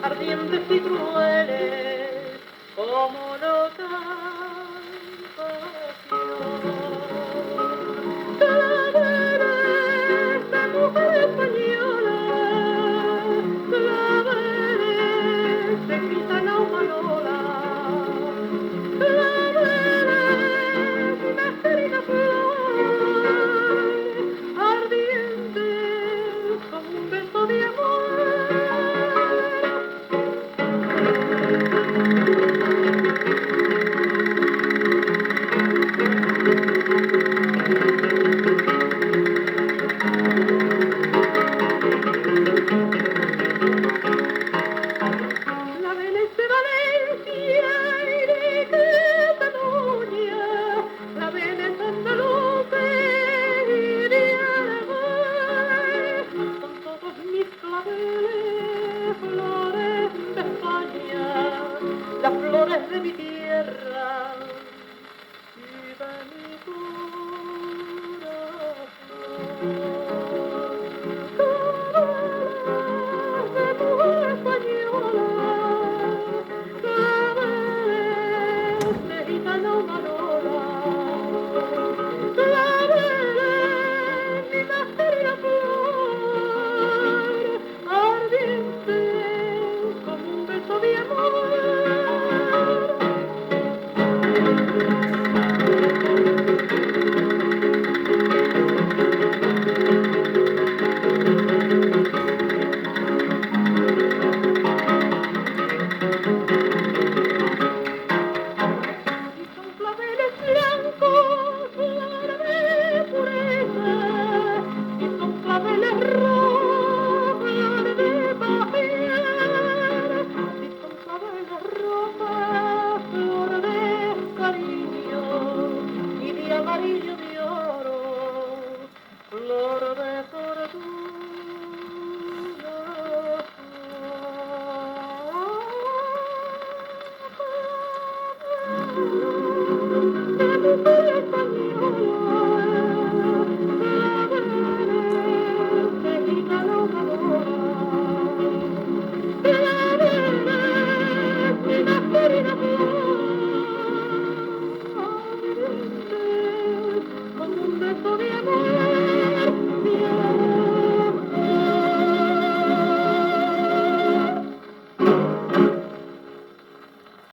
ardientes y crueles como notas pasión. Claveles de mujer española, claveles de gitana humanola, claveles de estéril flor, ardientes como un beso de amor. Claveles de Valencia y de Cataluña, claveles andaluces y de Aragón, son todos mis claveles, flores de España, las flores de mi tierra y de mi corazón.